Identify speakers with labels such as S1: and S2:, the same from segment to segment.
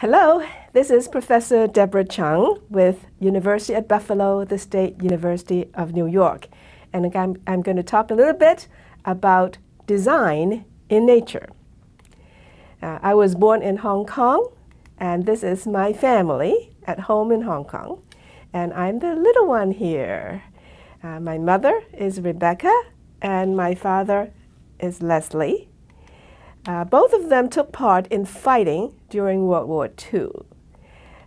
S1: Hello, this is Professor Deborah Chung with University at Buffalo, the State University of New York. And I'm going to talk a little bit about design in nature. I was born in Hong Kong, and this is my family at home in Hong Kong. And I'm the little one here. My mother is Rebecca, and my father is Leslie. Both of them took part in fighting during World War II.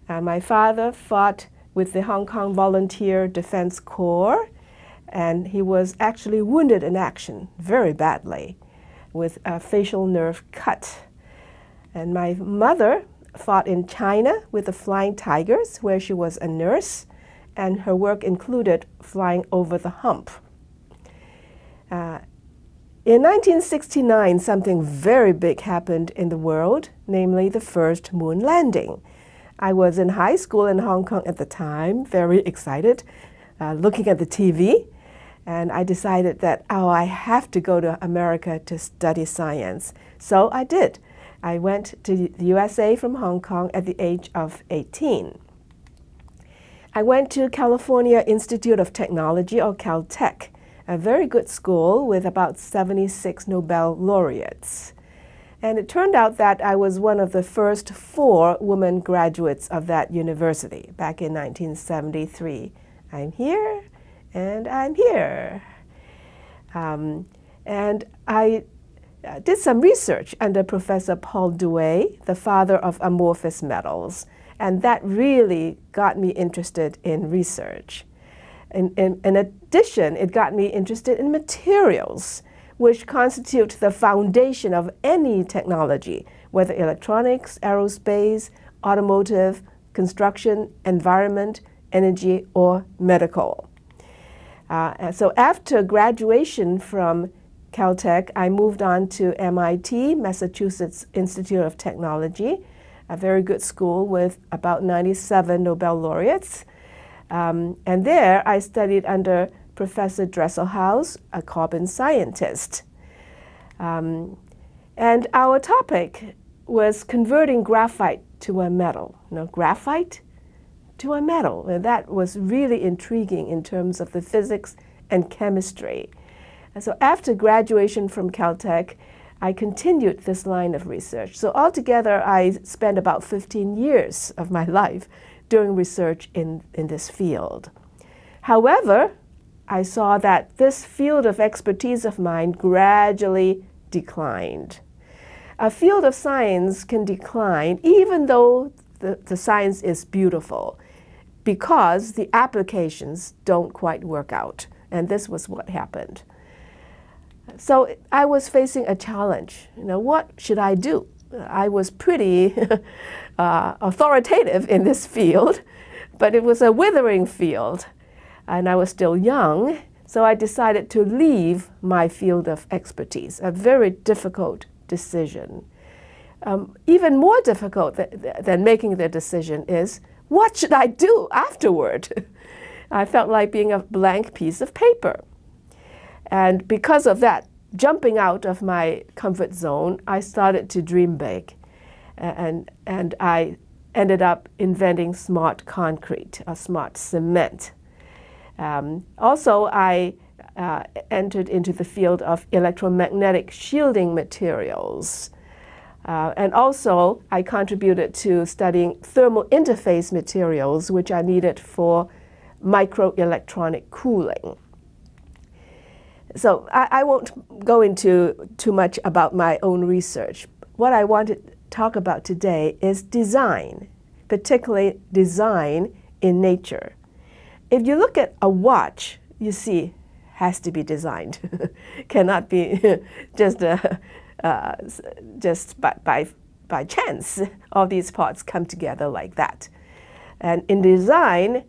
S1: My father fought with the Hong Kong Volunteer Defense Corps, and he was actually wounded in action very badly with a facial nerve cut. And my mother fought in China with the Flying Tigers, where she was a nurse, and her work included flying over the hump. In 1969, something very big happened in the world, namely the first moon landing. I was in high school in Hong Kong at the time, very excited, looking at the TV, and I decided that, I have to go to America to study science. So I did. I went to the USA from Hong Kong at the age of 18. I went to California Institute of Technology, or Caltech, a very good school with about 76 Nobel laureates. And it turned out that I was one of the first 4 women graduates of that university back in 1973. I'm here, and I'm here. And I did some research under Professor Paul Dewey, the father of amorphous metals, and that really got me interested in research. In addition, it got me interested in materials, which constitute the foundation of any technology, whether electronics, aerospace, automotive, construction, environment, energy, or medical. So after graduation from Caltech, I moved on to MIT, Massachusetts Institute of Technology, a very good school with about 97 Nobel laureates. And there I studied under Professor Dresselhaus, a carbon scientist. And our topic was converting graphite to a metal. Graphite to a metal. And that was really intriguing in terms of the physics and chemistry. And so after graduation from Caltech, I continued this line of research. So altogether, I spent about 15 years of my life doing research in this field. However, I saw that this field of expertise of mine gradually declined. A field of science can decline even though the science is beautiful, because the applications don't quite work out. And this was what happened. So I was facing a challenge. What should I do? I was pretty authoritative in this field, but it was a withering field, and I was still young, so I decided to leave my field of expertise, a very difficult decision. Even more difficult than making the decision is, what should I do afterward? I felt like being a blank piece of paper. And because of that, jumping out of my comfort zone, I started to dream big. And I ended up inventing smart concrete, or smart cement. Also, I entered into the field of electromagnetic shielding materials. And also, I contributed to studying thermal interface materials, which are needed for microelectronic cooling. So I won't go into too much about my own research. What I want to talk about today is design, particularly design in nature. If you look at a watch, you see, has to be designed. Cannot be just by chance. All these parts come together like that. And in design,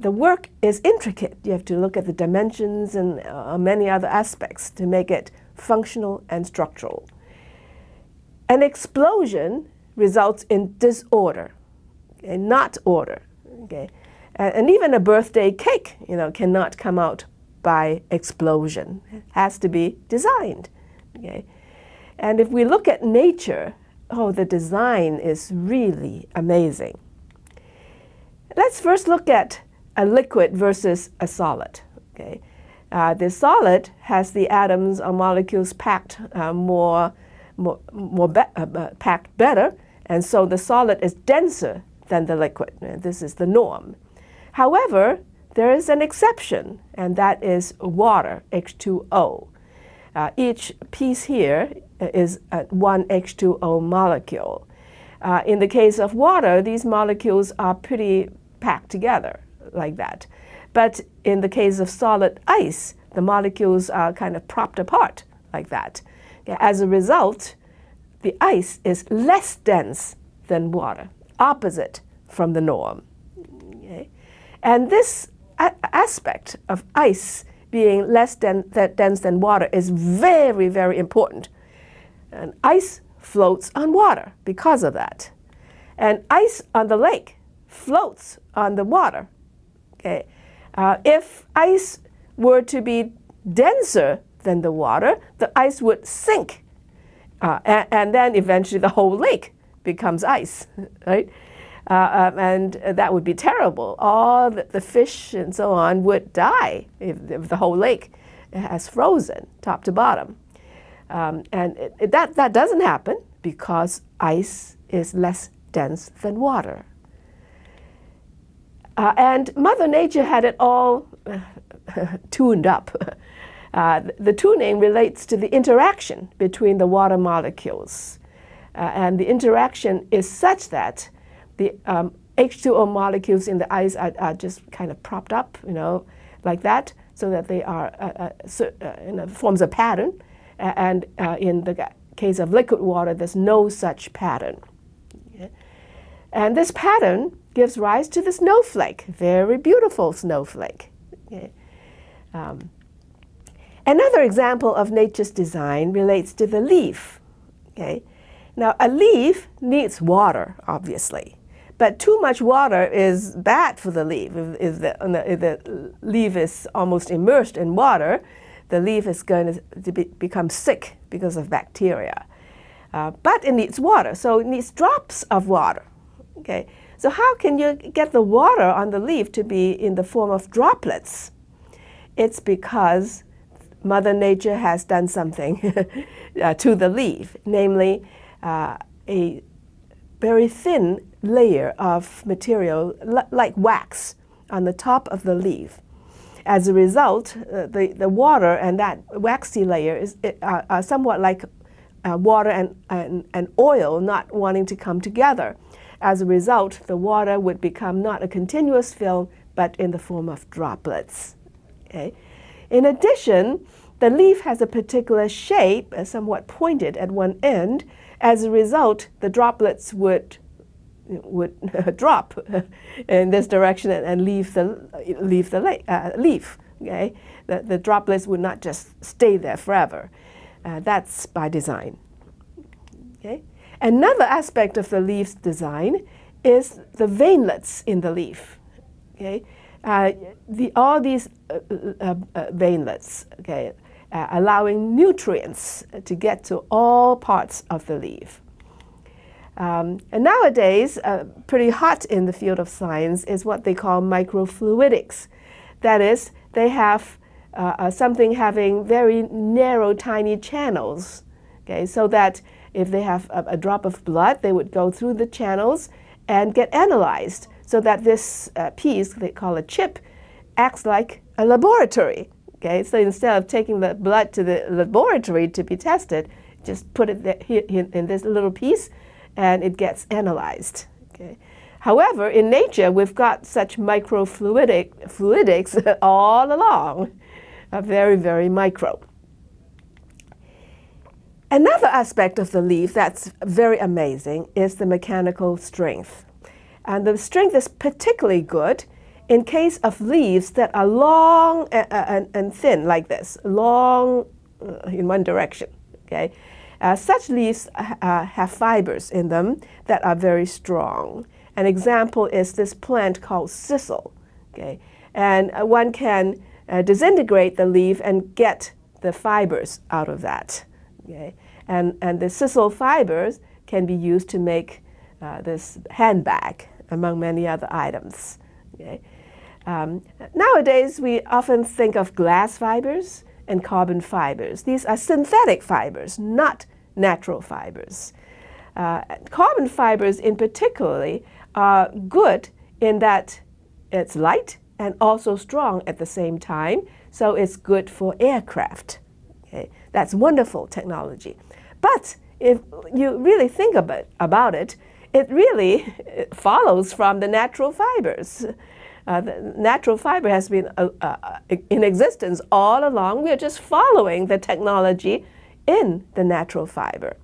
S1: the work is intricate. You have to look at the dimensions and many other aspects to make it functional and structural. An explosion results in disorder, not order. And even a birthday cake, cannot come out by explosion. It has to be designed. And if we look at nature, oh, the design is really amazing. Let's first look at a liquid versus a solid. Okay? The solid has the atoms or molecules packed packed better, and so the solid is denser than the liquid. This is the norm. However, there is an exception, and that is water, H2O. Each piece here is one H2O molecule. In the case of water, these molecules are pretty packed together like that. But in the case of solid ice, the molecules are kind of propped apart like that. As a result, the ice is less dense than water, opposite from the norm. Okay? And this aspect of ice being less dense than water is very, very important. And ice floats on water because of that. And ice on the lake floats on the water. Okay? If ice were to be denser than the water, the ice would sink. And then eventually the whole lake becomes ice, right? And that would be terrible. All the fish and so on would die if the whole lake has frozen top to bottom. And that doesn't happen because ice is less dense than water. And Mother Nature had it all tuned up. The tuning relates to the interaction between the water molecules. And the interaction is such that the H2O molecules in the ice are just kind of propped up, like that, so that they are forms a pattern. And in the case of liquid water, there's no such pattern. Okay? And this pattern gives rise to the snowflake, very beautiful snowflake. Okay? Another example of nature's design relates to the leaf. Okay? Now, a leaf needs water, obviously. But too much water is bad for the leaf. If the leaf is almost immersed in water, the leaf is going to become sick because of bacteria. But it needs water, so it needs drops of water. Okay? So how can you get the water on the leaf to be in the form of droplets? It's because Mother Nature has done something to the leaf, namely a very thin layer of material like wax on the top of the leaf. As a result, the water and that waxy layer are somewhat like water and oil not wanting to come together. As a result, the water would become not a continuous film, but in the form of droplets. Okay? In addition, the leaf has a particular shape, somewhat pointed at one end. As a result, the droplets would drop in this direction and leave the leaf. Okay? The droplets would not just stay there forever. That's by design. Okay? Another aspect of the leaf's design is the veinlets in the leaf. Okay? All these veinlets, okay, allowing nutrients to get to all parts of the leaf. And nowadays, pretty hot in the field of science is what they call microfluidics. That is, they have something having very narrow, tiny channels, okay, so that if they have a drop of blood, they would go through the channels and get analyzed, so that this piece, they call a chip, acts like a laboratory. Okay, so instead of taking the blood to the laboratory to be tested, just put it there, in this little piece, and it gets analyzed. Okay. However, in nature, we've got such microfluidics all along, very, very micro. Another aspect of the leaf that's very amazing is the mechanical strength. And the strength is particularly good in case of leaves that are long and thin like this, long in one direction. Okay? Such leaves have fibers in them that are very strong. An example is this plant called sisal. Okay? And one can disintegrate the leaf and get the fibers out of that. Okay? And the sisal fibers can be used to make this handbag, among many other items. Okay? Nowadays, we often think of glass fibers and carbon fibers. These are synthetic fibers, not natural fibers. Carbon fibers in particular are good in that it's light and also strong at the same time, so it's good for aircraft. Okay? That's wonderful technology. But if you really think about it, it really follows from the natural fibers. The natural fiber has been in existence all along. We are just following the technology in the natural fiber.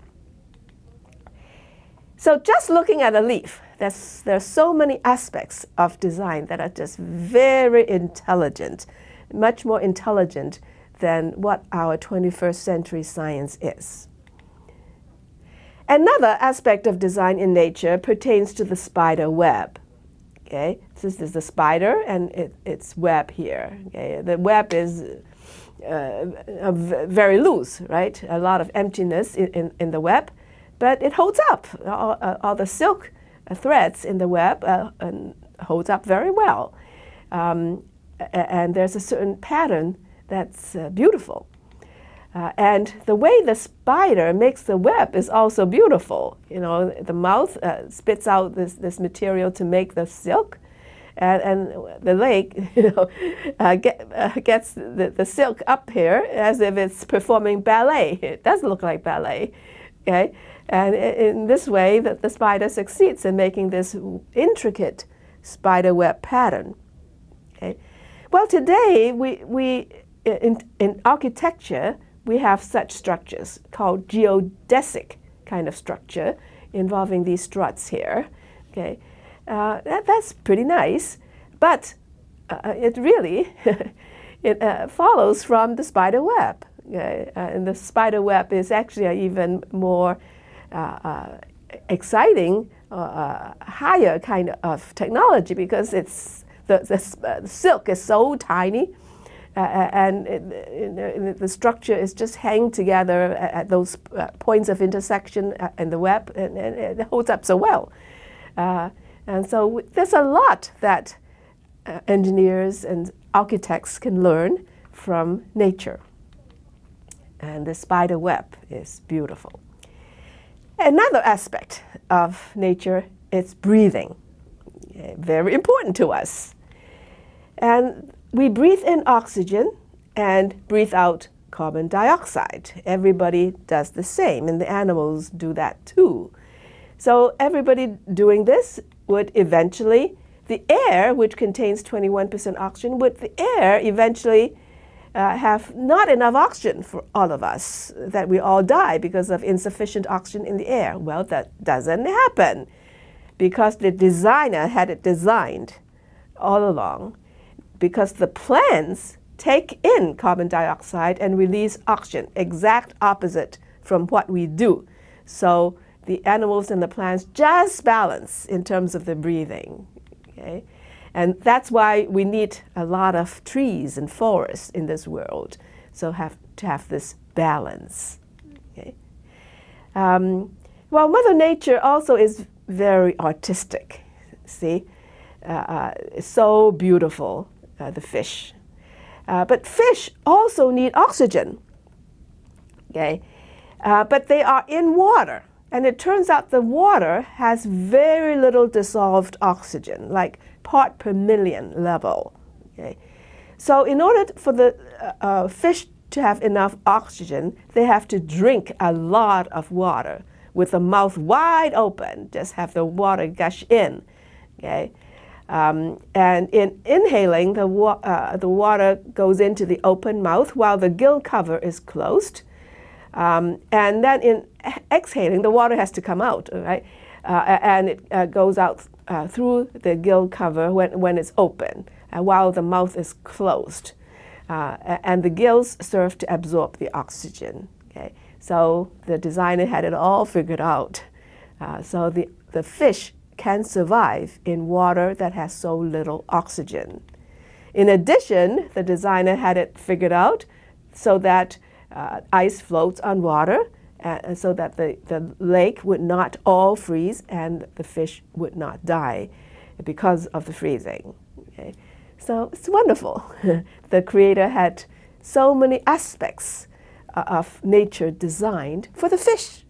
S1: So just looking at a leaf, there's so many aspects of design that are just very intelligent, much more intelligent than what our 21st century science is. Another aspect of design in nature pertains to the spider web. Okay, this is the spider and its web here. Okay, the web is very loose, right? A lot of emptiness in the web, but it holds up. All the silk threads in the web holds up very well. And there's a certain pattern that's beautiful. And the way the spider makes the web is also beautiful. You know, the mouth spits out this material to make the silk, and the leg, you know, gets the silk up here as if it's performing ballet. It does look like ballet, okay? And in this way, the spider succeeds in making this intricate spider web pattern. Okay? Well, today in architecture, we have such structures called geodesic kind of structure involving these struts here. Okay, that's pretty nice, but it really follows from the spider web. And the spider web is actually an even more exciting, higher kind of technology because it's the silk is so tiny. And the structure is just hanging together at those points of intersection in the web, and it holds up so well. And so there's a lot that engineers and architects can learn from nature. And the spider web is beautiful. Another aspect of nature is breathing, very important to us. And we breathe in oxygen and breathe out carbon dioxide. Everybody does the same, and the animals do that too. So everybody doing this would eventually, the air, which contains 21% oxygen, would the air eventually have not enough oxygen for all of us, that we all die because of insufficient oxygen in the air. Well, that doesn't happen because the designer had it designed all along. Because the plants take in carbon dioxide and release oxygen, exact opposite from what we do. So the animals and the plants just balance in terms of the breathing. Okay? And that's why we need a lot of trees and forests in this world, so to have this balance. Okay? Well, Mother Nature also is very artistic. See, it's so beautiful. The fish. But fish also need oxygen, okay? But they are in water, and it turns out the water has very little dissolved oxygen, like part per million level, okay? So in order for the fish to have enough oxygen, they have to drink a lot of water with the mouth wide open, just have the water gush in, okay? And in inhaling, the water goes into the open mouth while the gill cover is closed. And then in exhaling, the water has to come out, right? And it goes out through the gill cover when it's open, while the mouth is closed. And the gills serve to absorb the oxygen. Okay? So the designer had it all figured out. So the fish can survive in water that has so little oxygen. In addition, the designer had it figured out so that ice floats on water so that the lake would not all freeze and the fish would not die because of the freezing. Okay? So it's wonderful. The Creator had so many aspects of nature designed for the fish.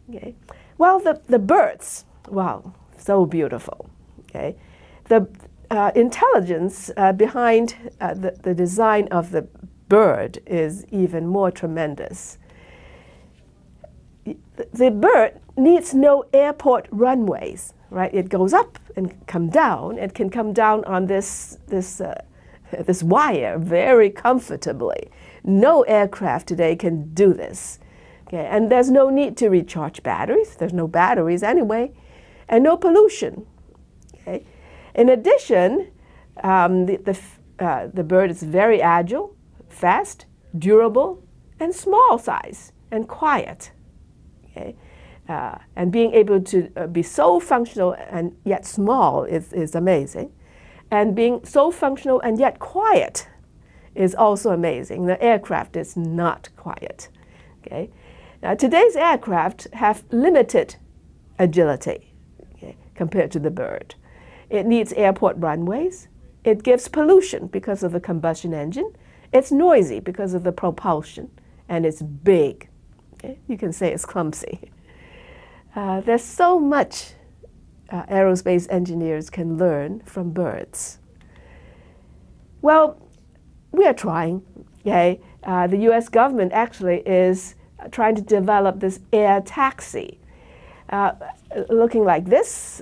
S1: Okay? Well, the birds, wow, so beautiful. Okay? The intelligence behind the design of the bird is even more tremendous. The bird needs no airport runways, right? It goes up and come down. It can come down on this wire very comfortably. No aircraft today can do this. Okay? And there's no need to recharge batteries. There's no batteries anyway, and no pollution. Okay? In addition, the bird is very agile, fast, durable, and small size, and quiet. Okay? And being able to be so functional and yet small is amazing. And being so functional and yet quiet is also amazing. The aircraft is not quiet. Okay? Now, today's aircraft have limited agility, okay, compared to the bird. It needs airport runways. It gives pollution because of the combustion engine. It's noisy because of the propulsion. And it's big. Okay? You can say it's clumsy. There's so much aerospace engineers can learn from birds. Well, we are trying. Okay? The US government actually is trying to develop this air taxi, looking like this,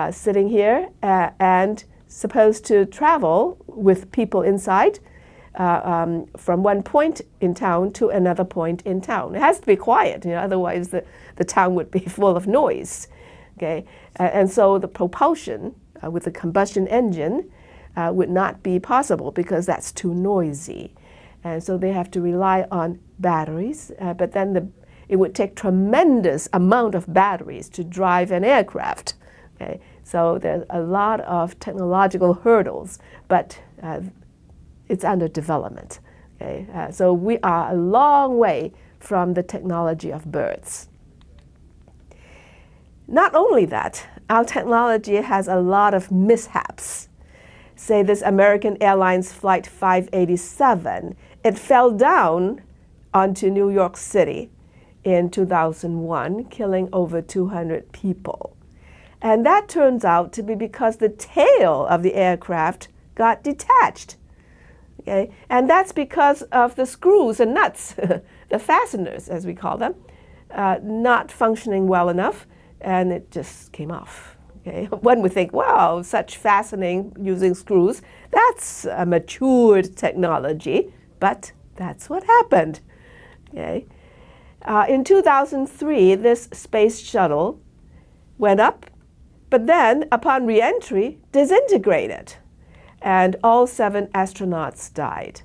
S1: sitting here, and supposed to travel with people inside from one point in town to another point in town. It has to be quiet, otherwise the town would be full of noise. Okay? And so the propulsion with the combustion engine would not be possible because that's too noisy. And so they have to rely on batteries, but then it would take tremendous amount of batteries to drive an aircraft. Okay? So there's a lot of technological hurdles, but it's under development. Okay? So we are a long way from the technology of birds. Not only that, our technology has a lot of mishaps. Say this American Airlines Flight 587, it fell down onto New York City in 2001, killing over 200 people. And that turns out to be because the tail of the aircraft got detached. Okay? And that's because of the screws and nuts, the fasteners, as we call them, not functioning well enough, and it just came off. Okay? One would think, wow, such fastening using screws, that's a matured technology, but that's what happened. Okay? In 2003, this space shuttle went up, but then upon re-entry, disintegrated, and all 7 astronauts died.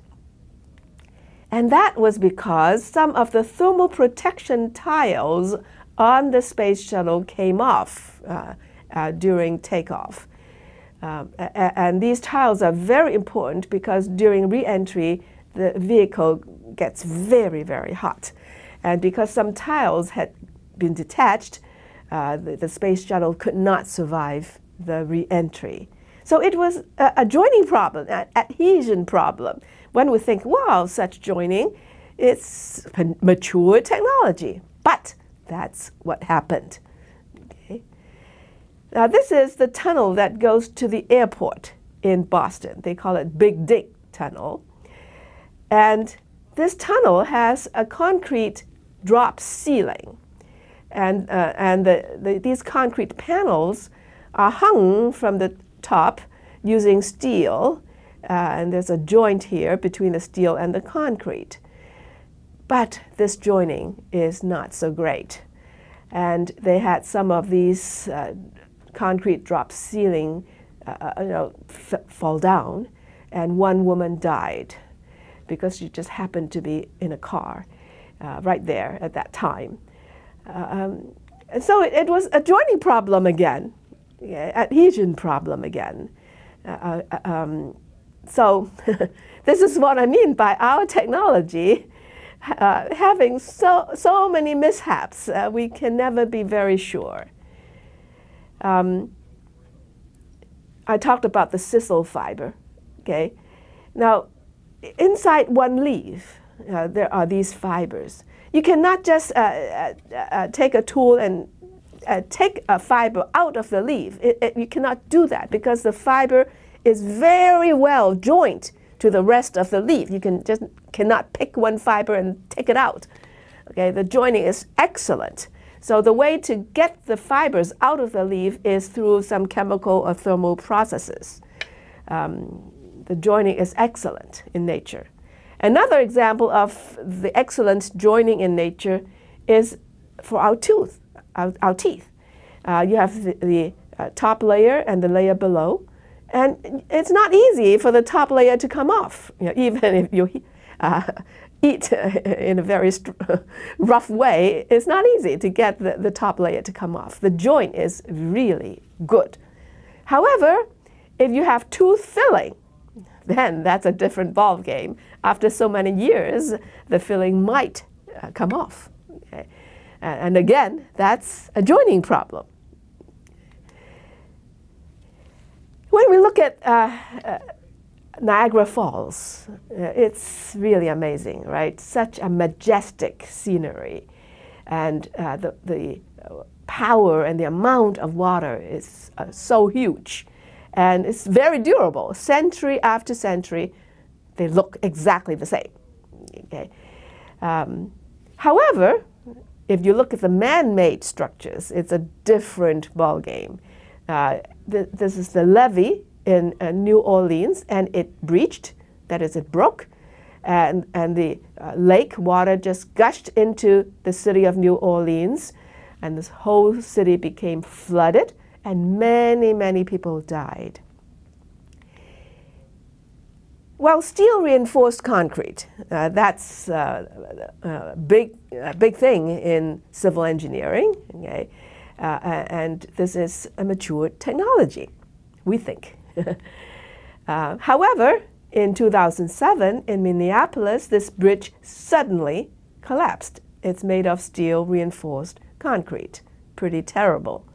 S1: And that was because some of the thermal protection tiles on the space shuttle came off during takeoff. And these tiles are very important because during re-entry, the vehicle gets very, very hot. And because some tiles had been detached, the space shuttle could not survive the re-entry. So it was a joining problem, an adhesion problem. One would think, wow, such joining, it's mature technology. But that's what happened. Okay. Now this is the tunnel that goes to the airport in Boston. They call it Big Dig Tunnel. And this tunnel has a concrete drop ceiling. And these concrete panels are hung from the top using steel. And there's a joint here between the steel and the concrete. But this joining is not so great. And they had some of these concrete drop ceiling fall down, and one woman died because she just happened to be in a car right there at that time. And so it was a joining problem again, adhesion problem again. So this is what I mean by our technology having so many mishaps. We can never be very sure. I talked about the sisal fiber. Okay, now inside one leaf there are these fibers. You cannot just take a tool and take a fiber out of the leaf. You cannot do that because the fiber is very well joined to the rest of the leaf. You cannot pick one fiber and take it out. Okay, the joining is excellent. So the way to get the fibers out of the leaf is through some chemical or thermal processes. The joining is excellent in nature. Another example of the excellent joining in nature is for our teeth. You have the top layer and the layer below. And it's not easy for the top layer to come off, even if you eat in a very rough way. It's not easy to get the top layer to come off. The joint is really good. However, if you have tooth filling, then that's a different ball game. After so many years, the filling might come off. Okay? And again, that's a joining problem. When we look at Niagara Falls, it's really amazing, right? Such a majestic scenery. And the power and the amount of water is so huge. And it's very durable. Century after century, they look exactly the same. Okay? However, if you look at the man-made structures, it's a different ballgame. This is the levee in New Orleans, and it breached, that is, it broke, and the lake water just gushed into the city of New Orleans, and this whole city became flooded, and many, many people died. Well, steel reinforced concrete, that's a big thing in civil engineering, okay? And this is a mature technology, we think. However, in 2007 in Minneapolis, this bridge suddenly collapsed. It's made of steel reinforced concrete. Pretty terrible.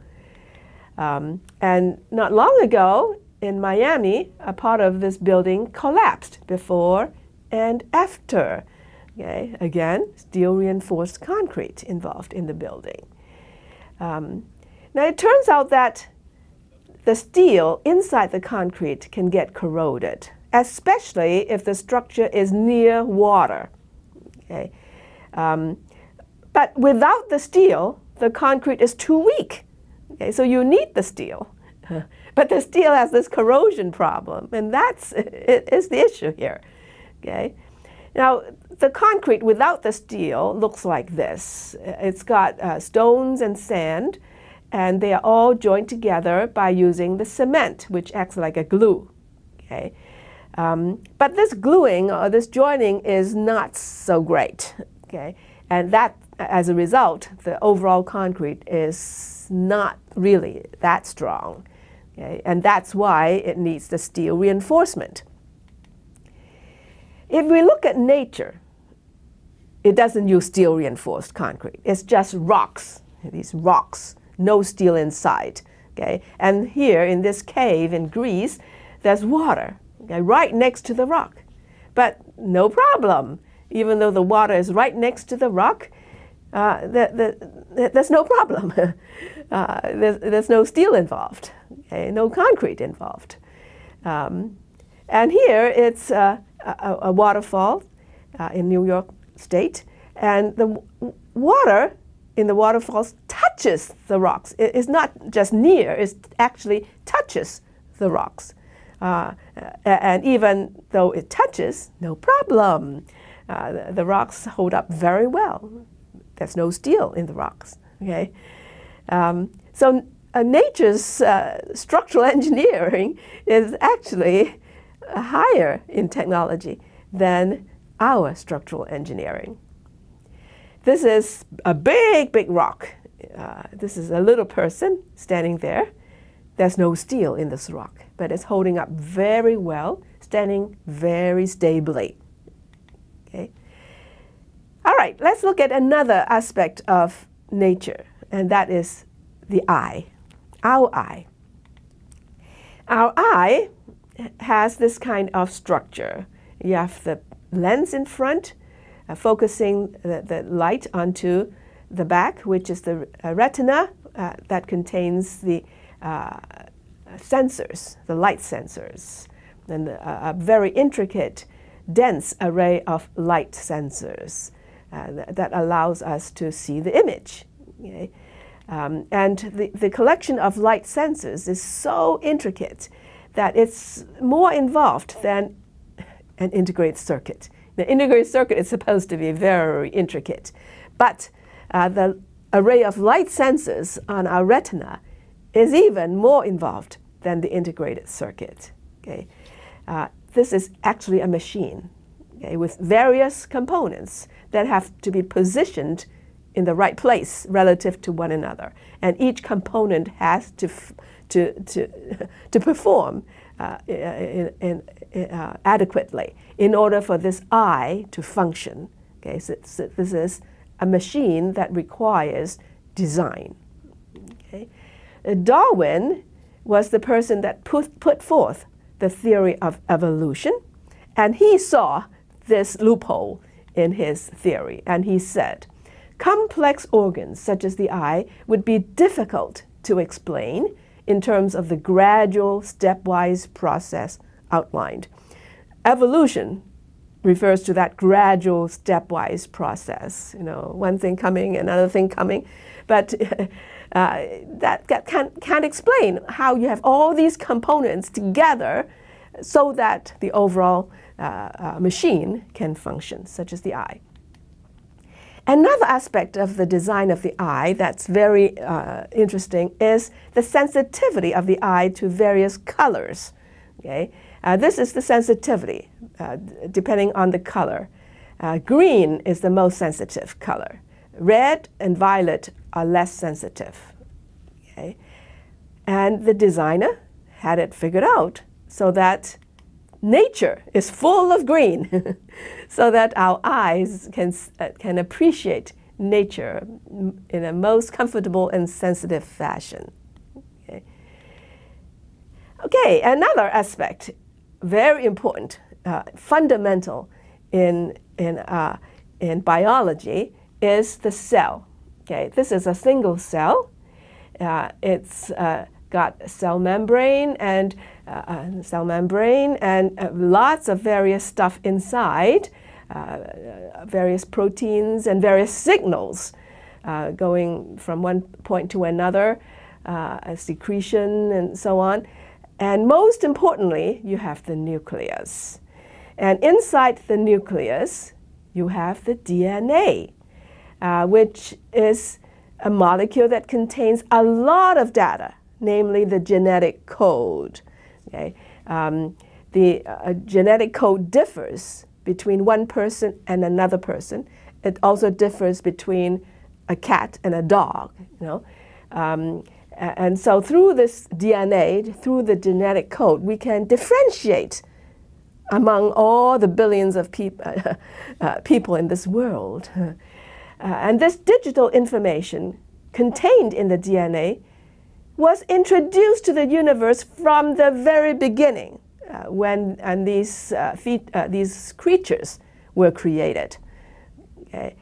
S1: And not long ago in Miami, a part of this building collapsed before and after. Okay? Again, steel reinforced concrete involved in the building. Now it turns out that the steel inside the concrete can get corroded, especially if the structure is near water. Okay? But without the steel, the concrete is too weak. Okay? So you need the steel. But the steel has this corrosion problem, and that's is the issue here. Okay? Now, the concrete without the steel looks like this. It's got stones and sand, and they are all joined together by using the cement, which acts like a glue. Okay? But this gluing or this joining is not so great. Okay? And that, as a result, the overall concrete is not really that strong. Okay? And that's why it needs the steel reinforcement. If we look at nature, it doesn't use steel reinforced concrete. It's just rocks, these rocks, no steel inside. Okay? And here in this cave in Greece, there's water, okay, right next to the rock. But no problem. Even though the water is right next to the rock, there's no problem. There's no steel involved, okay, no concrete involved. And here it's a waterfall in New York State, and the water in the waterfalls touches the rocks. It's not just near, it actually touches the rocks. And even though it touches, no problem. The rocks hold up very well. There's no steel in the rocks. Okay? So nature's structural engineering is actually higher in technology than our structural engineering. This is a big, big rock. This is a little person standing there. There's no steel in this rock, but it's holding up very well, standing very stably. Okay? All right, let's look at another aspect of nature, and that is the eye, our eye. Our eye has this kind of structure. You have the lens in front, focusing the light onto the back, which is the retina that contains the sensors, the light sensors, and a very intricate, dense array of light sensors that allows us to see the image. Okay? And the collection of light sensors is so intricate that it's more involved than an integrated circuit. The integrated circuit is supposed to be very intricate, but the array of light sensors on our retina is even more involved than the integrated circuit. Okay? This is actually a machine, okay, with various components that have to be positioned in the right place relative to one another, and each component has to perform adequately in order for this eye to function. Okay, so this is a machine that requires design. Okay? Darwin was the person that put forth the theory of evolution, and he saw this loophole in his theory, and he said, complex organs such as the eye would be difficult to explain in terms of the gradual, stepwise process outlined. Evolution refers to that gradual, stepwise process. You know, one thing coming, another thing coming, but that can't explain how you have all these components together so that the overall machine can function, such as the eye. Another aspect of the design of the eye that's very interesting is the sensitivity of the eye to various colors. Okay? This is the sensitivity, depending on the color. Green is the most sensitive color. Red and violet are less sensitive. Okay? And the designer had it figured out so that nature is full of green, so that our eyes can appreciate nature in a most comfortable and sensitive fashion. Okay, okay, another aspect, very important, fundamental in biology, is the cell. Okay, this is a single cell. It's got cell membrane and lots of various stuff inside, various proteins and various signals going from one point to another, secretion and so on. And most importantly, you have the nucleus. And inside the nucleus, you have the DNA, which is a molecule that contains a lot of data, namely the genetic code. Okay? The genetic code differs between one person and another person. It also differs between a cat and a dog. You know? And so through this DNA, through the genetic code, we can differentiate among all the billions of people in this world. And this digital information contained in the DNA was introduced to the universe from the very beginning when these creatures were created. Okay.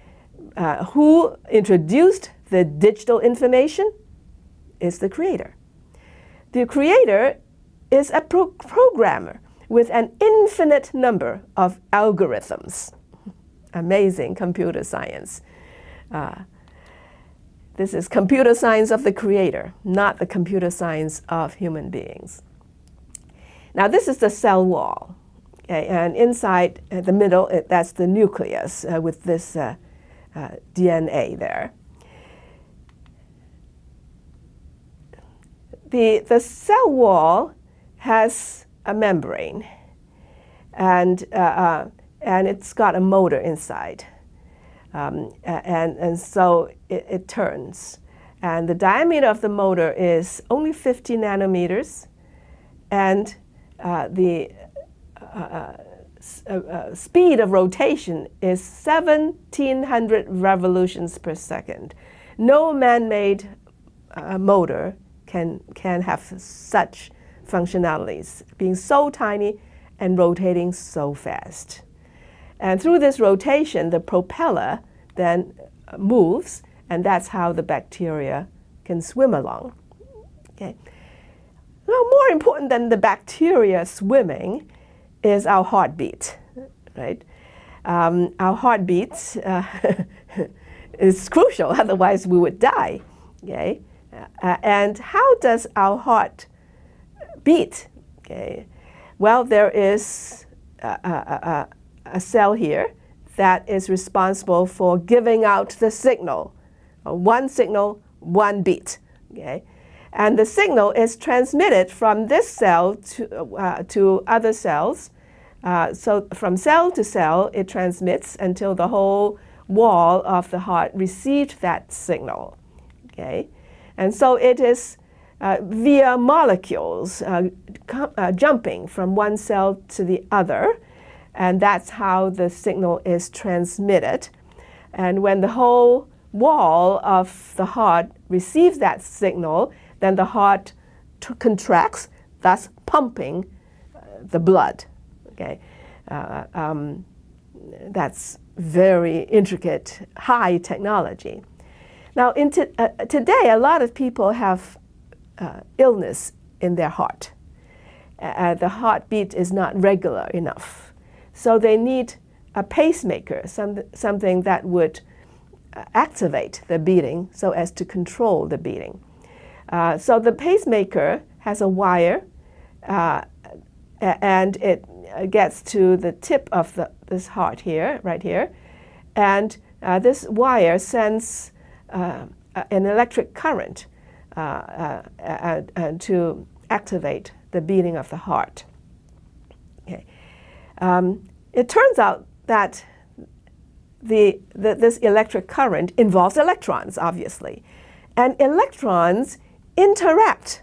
S1: Who introduced the digital information? Is the creator. The creator is a programmer with an infinite number of algorithms. Amazing computer science. This is computer science of the creator, not the computer science of human beings. Now this is the cell wall, okay, and inside the middle, that's the nucleus with this DNA there. The cell wall has a membrane, and it's got a motor inside. And so it turns. And the diameter of the motor is only 50 nanometers, and the speed of rotation is 1,700 revolutions per second. No man-made motor can have such functionalities, being so tiny and rotating so fast. And through this rotation, the propeller then moves, and that's how the bacteria can swim along. Okay. Now, more important than the bacteria swimming is our heartbeat, right? Our heartbeat is crucial, otherwise we would die, okay? And how does our heart beat? Okay. Well, there is a cell here that is responsible for giving out the signal. One signal, one beat. Okay? And the signal is transmitted from this cell to other cells. So from cell to cell, it transmits until the whole wall of the heart received that signal. Okay? And so it is via molecules jumping from one cell to the other, and that's how the signal is transmitted. And when the whole wall of the heart receives that signal, then the heart contracts, thus pumping the blood. Okay, that's very intricate, high technology. Now, today, a lot of people have illness in their heart. The heartbeat is not regular enough. So they need a pacemaker, something that would activate the beating so as to control the beating. So the pacemaker has a wire, and it gets to the tip of this heart here, right here. And this wire sends an electric current to activate the beating of the heart. Okay. It turns out that this electric current involves electrons, obviously. And electrons interact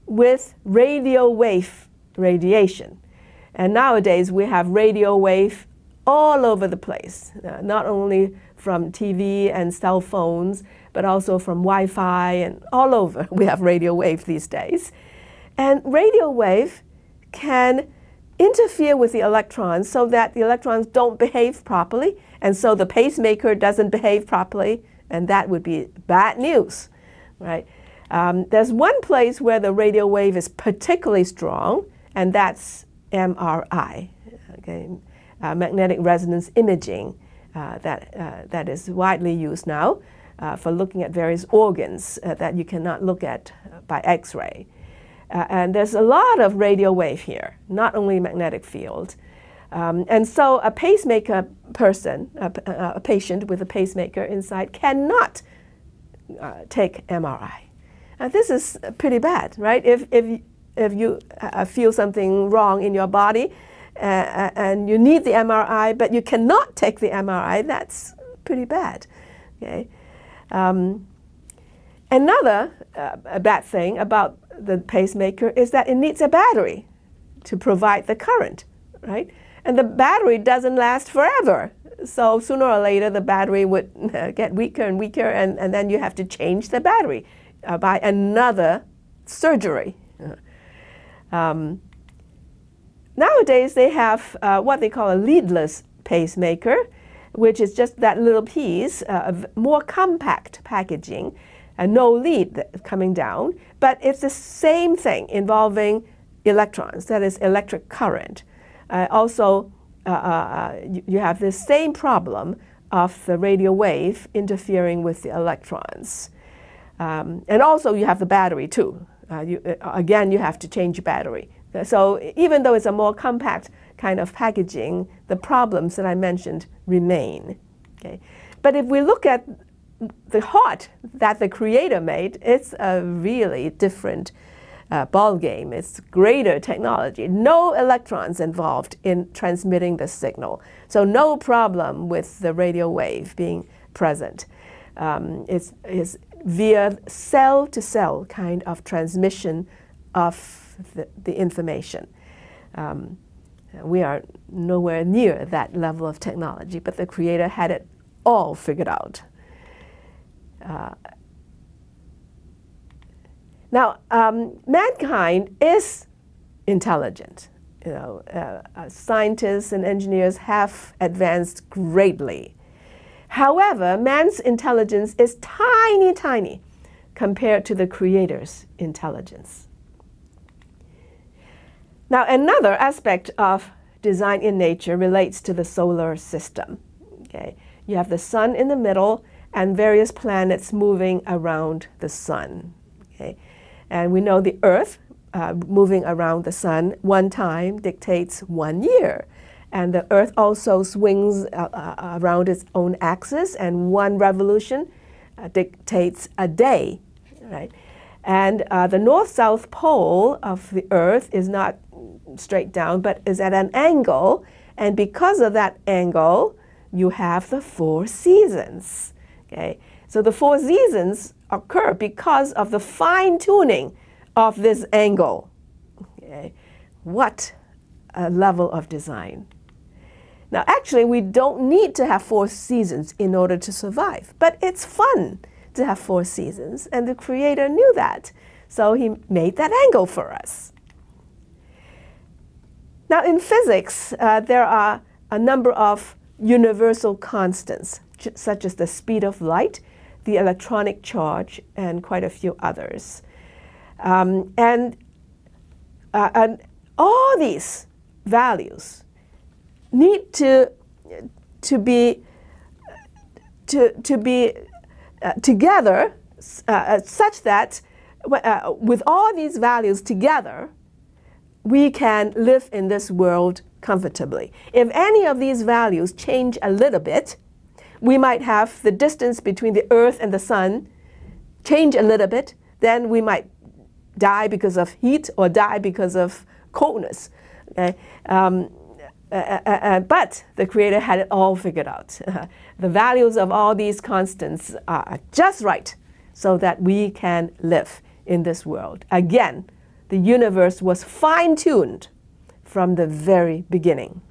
S1: with radio wave radiation. And nowadays we have radio wave all over the place, not only from TV and cell phones, but also from Wi-Fi and all over. We have radio wave these days. And radio wave can interfere with the electrons so that the electrons don't behave properly, and so the pacemaker doesn't behave properly, and that would be bad news, right? There's one place where the radio wave is particularly strong, and that's MRI, okay? Magnetic resonance imaging that is widely used now for looking at various organs that you cannot look at by X-ray. And there's a lot of radio wave here, not only magnetic field. And so a pacemaker person, a patient with a pacemaker inside, cannot take MRI. This is pretty bad, right? If you feel something wrong in your body and you need the MRI, but you cannot take the MRI, that's pretty bad. Okay? Another bad thing about the pacemaker is that it needs a battery to provide the current, right? And the battery doesn't last forever. So sooner or later, the battery would get weaker and weaker, and then you have to change the battery by another surgery. Nowadays, they have what they call a leadless pacemaker, which is just that little piece of more compact packaging, no lead coming down, but it's the same thing involving electrons, that is electric current. Also, you have the same problem of the radio wave interfering with the electrons. And also you have the battery too. Again, you have to change your battery. So even though it's a more compact kind of packaging, the problems that I mentioned remain. Okay? But if we look at the heart that the Creator made, it's a really different ball game. It's greater technology. No electrons involved in transmitting the signal. So no problem with the radio wave being present. It's via cell-to-cell kind of transmission of the information. We are nowhere near that level of technology, but the Creator had it all figured out. Now, mankind is intelligent. Scientists and engineers have advanced greatly. However, man's intelligence is tiny, tiny compared to the Creator's intelligence. Now, another aspect of design in nature relates to the solar system. Okay? You have the sun in the middle and various planets moving around the sun. Okay? And we know the Earth moving around the sun one time dictates 1 year. And the Earth also swings around its own axis, and one revolution dictates a day, right? And the north-south pole of the Earth is not straight down, but is at an angle. And because of that angle, you have the 4 seasons. Okay? So the 4 seasons occur because of the fine-tuning of this angle. Okay? What a level of design. Now, actually, we don't need to have 4 seasons in order to survive, but it's fun to have 4 seasons, and the Creator knew that, so He made that angle for us. Now, in physics, there are a number of universal constants, such as the speed of light, the electronic charge, and quite a few others. And all these values need to be together, such that with all these values together, we can live in this world comfortably. If any of these values change a little bit, we might have the distance between the Earth and the Sun change a little bit, then we might die because of heat or die because of coldness. Okay? But the Creator had it all figured out. The values of all these constants are just right so that we can live in this world. Again, the universe was fine-tuned from the very beginning.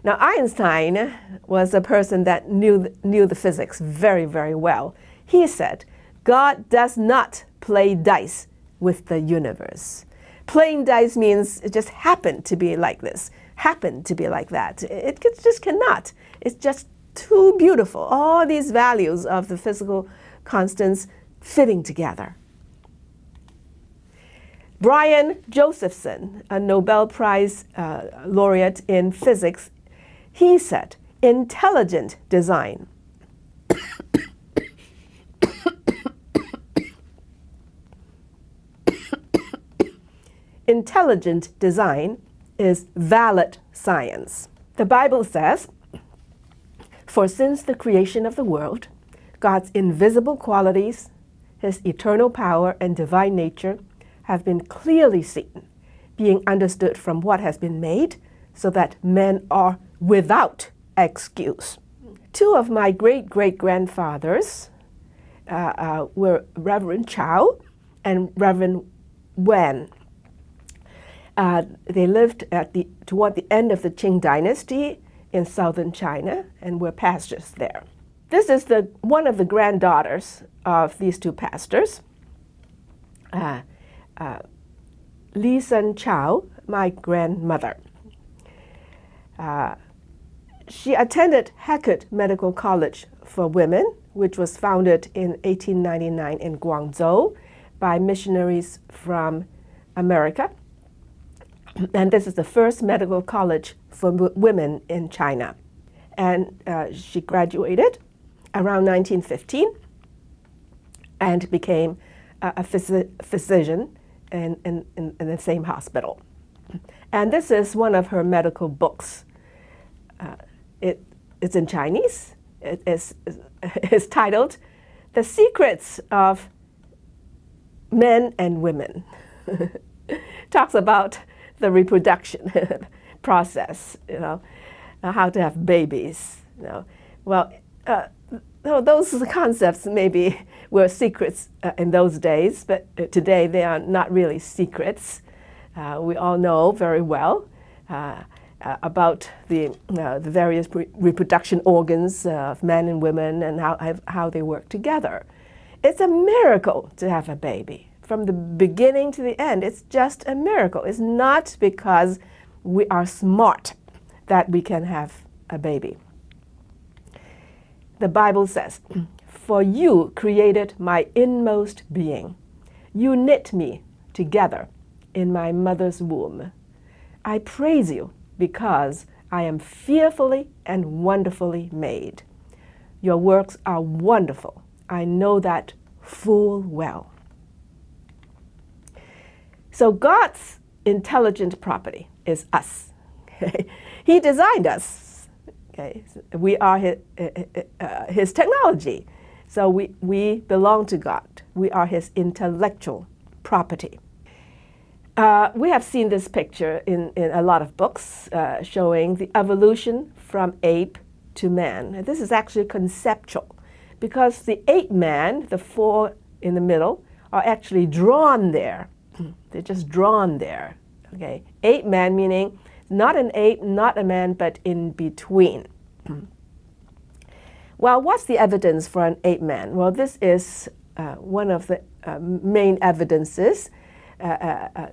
S1: Now, Einstein was a person that knew the physics very, very well. He said, God does not play dice with the universe. Playing dice means it just happened to be like this, happened to be like that. It just cannot. It's just too beautiful. All these values of the physical constants fitting together. Brian Josephson, a Nobel Prize laureate in physics, he said, intelligent design intelligent design is valid science. The Bible says, for since the creation of the world, God's invisible qualities, His eternal power and divine nature have been clearly seen, being understood from what has been made, so that men are without excuse. 2 of my great-great-grandfathers were Reverend Chow and Reverend Wen. They lived toward the end of the Qing dynasty in southern China and were pastors there. This is one of the granddaughters of these 2 pastors. Li Sun Chow, my grandmother. She attended Hackett Medical College for Women, which was founded in 1899 in Guangzhou by missionaries from America. And this is the first medical college for women in China. And she graduated around 1915 and became a physician in the same hospital. And this is one of her medical books. It's in Chinese. It's titled, The Secrets of Men and Women. Talks about the reproduction process, how to have babies. Well, those concepts maybe were secrets in those days, but today they are not really secrets. We all know very well about the various reproduction organs of men and women and how they work together. It's a miracle to have a baby. From the beginning to the end, it's just a miracle. It's not because we are smart that we can have a baby. The Bible says, "For you created my inmost being. You knit me together in my mother's womb. I praise you because I am fearfully and wonderfully made. Your works are wonderful. I know that full well." So God's intelligent property is us. He designed us. Okay? We are his technology. So we belong to God. We are his intellectual property. We have seen this picture in a lot of books showing the evolution from ape to man. And this is actually conceptual because the ape man, the four in the middle, are actually drawn there. They're just drawn there. Okay? Ape man meaning not an ape, not a man, but in between. Well, what's the evidence for an ape man? Well, this is one of the main evidences.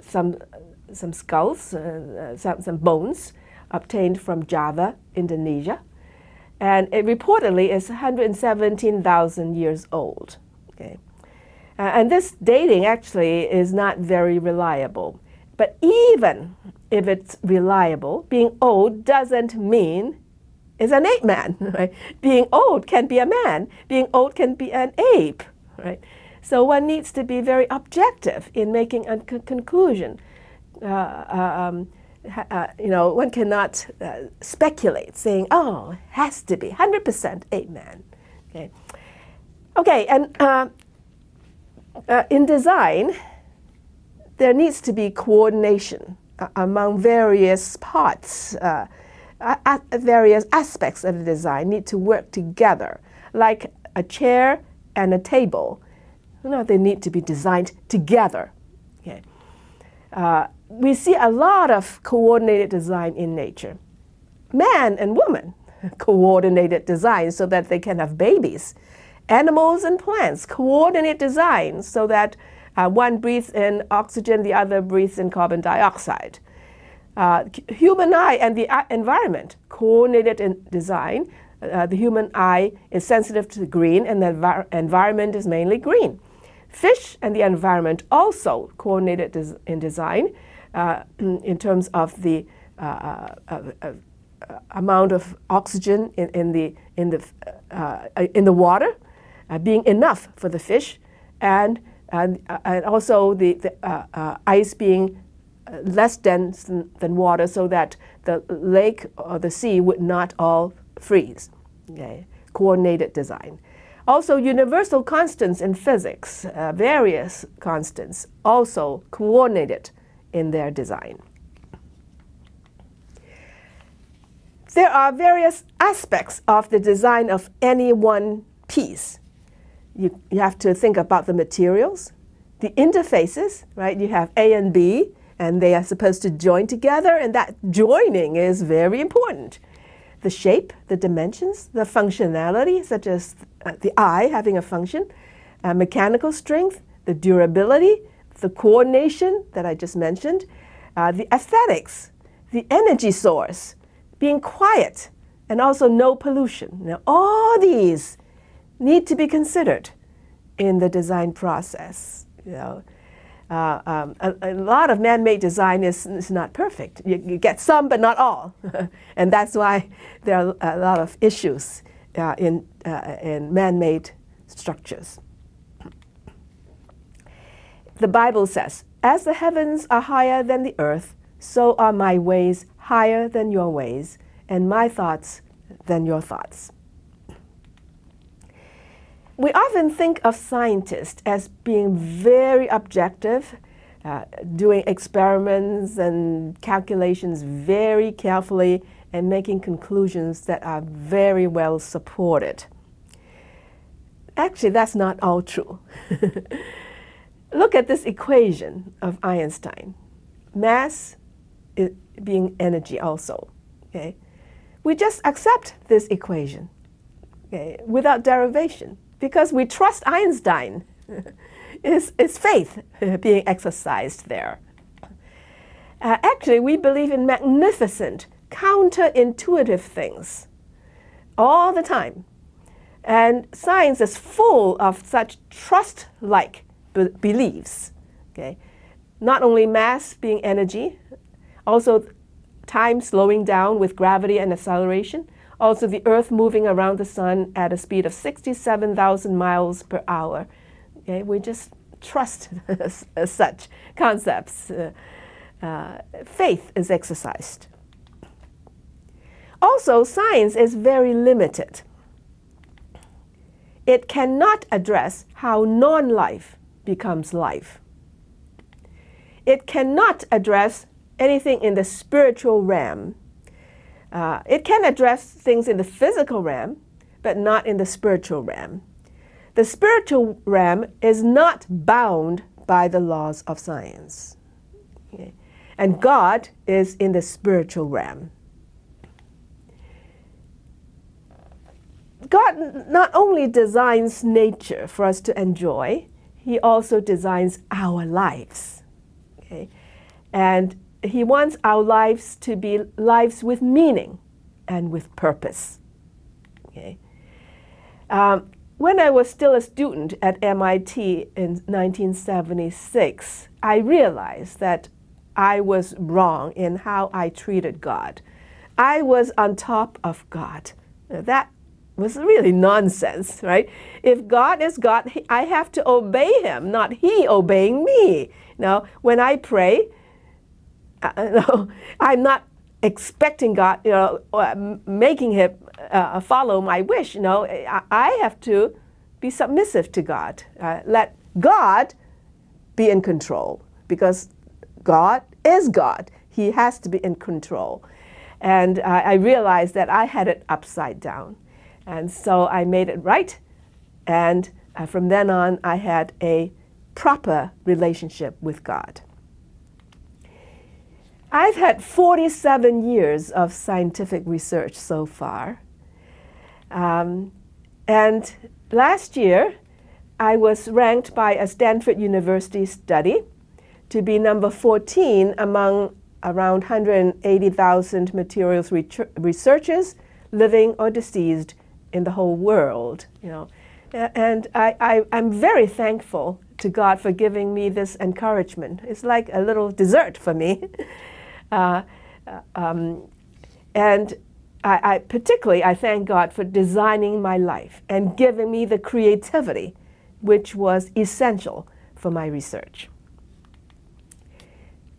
S1: Some skulls, some bones obtained from Java, Indonesia. And it reportedly is 117,000 years old. Okay? And this dating actually is not very reliable. But even if it's reliable, being old doesn't mean it's an ape man. Right? Being old can be a man. Being old can be an ape. Right? So one needs to be very objective in making a conclusion. One cannot speculate, saying, "Oh, it has to be 100% ape man." Okay, okay, and in design, there needs to be coordination among various parts. Various aspects of the design need to work together, like a chair and a table. They need to be designed together. Okay. We see a lot of coordinated design in nature. Man and woman, coordinated design so that they can have babies. Animals and plants, coordinated design so that one breathes in oxygen, the other breathes in carbon dioxide. Human eye and the environment, coordinated in design. The human eye is sensitive to green and the environment is mainly green. Fish and the environment also coordinated in design in terms of the amount of oxygen in the water being enough for the fish, and also the ice being less dense than water, so that the lake or the sea would not all freeze. Okay. Coordinated design. Also, universal constants in physics, various constants, also coordinated in their design. There are various aspects of the design of any one piece. You have to think about the materials, the interfaces, right? You have A and B, and they are supposed to join together, and that joining is very important. The shape, the dimensions, the functionality, such as the eye having a function, mechanical strength, the durability, the coordination that I just mentioned, the aesthetics, the energy source, being quiet, and also no pollution. Now, all these need to be considered in the design process. A lot of man-made design is not perfect. You get some, but not all. And that's why there are a lot of issues in man-made structures. The Bible says, "As the heavens are higher than the earth, so are my ways higher than your ways, and my thoughts than your thoughts." We often think of scientists as being very objective, doing experiments and calculations very carefully and making conclusions that are very well supported. Actually, that's not all true. Look at this equation of Einstein. Mass being energy also. Okay? We just accept this equation, okay, without derivation, because we trust Einstein. It's faith being exercised there. Actually, we believe in magnificent, counterintuitive things all the time. And science is full of such trust-like beliefs. Okay? Not only mass being energy, also time slowing down with gravity and acceleration, also the Earth moving around the sun at a speed of 67,000 miles per hour. Okay? We just trust such concepts. Faith is exercised. Also, science is very limited. It cannot address how non-life becomes life. It cannot address anything in the spiritual realm. It can address things in the physical realm, but not in the spiritual realm. The spiritual realm is not bound by the laws of science. Okay? And God is in the spiritual realm. God not only designs nature for us to enjoy, He also designs our lives. Okay? And He wants our lives to be lives with meaning and with purpose. Okay? When I was still a student at MIT in 1976, I realized that I was wrong in how I treated God. I was on top of God. That was really nonsense, right? If God is God, I have to obey Him, not He obeying me. Now, when I pray, I'm not expecting God, making Him follow my wish. I have to be submissive to God. Let God be in control, because God is God. He has to be in control. And I realized that I had it upside down. And so I made it right. And from then on, I had a proper relationship with God. I've had 47 years of scientific research so far. And last year, I was ranked by a Stanford University study to be number 14 among around 180,000 materials researchers, living or deceased, in the whole world. And I'm very thankful to God for giving me this encouragement. It's like a little dessert for me. And particularly, I thank God for designing my life and giving me the creativity which was essential for my research.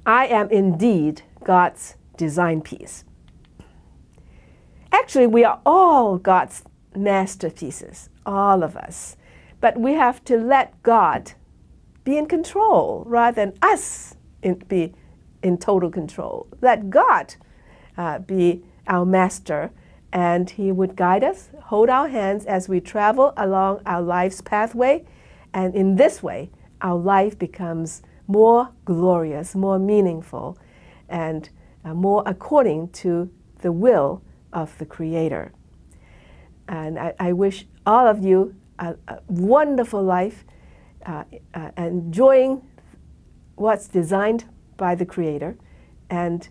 S1: I am indeed God's design piece. Actually, we are all God's masterpieces, all of us. But we have to let God be in control rather than us be in total control. Let God be our master, and He would guide us, hold our hands as we travel along our life's pathway, and in this way, our life becomes more glorious, more meaningful, and more according to the will of the Creator. And I wish all of you a wonderful life, enjoying what's designed by the Creator, and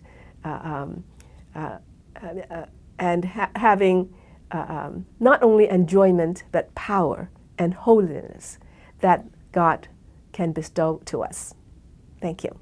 S1: having not only enjoyment but power and holiness that God can bestow to us. Thank you.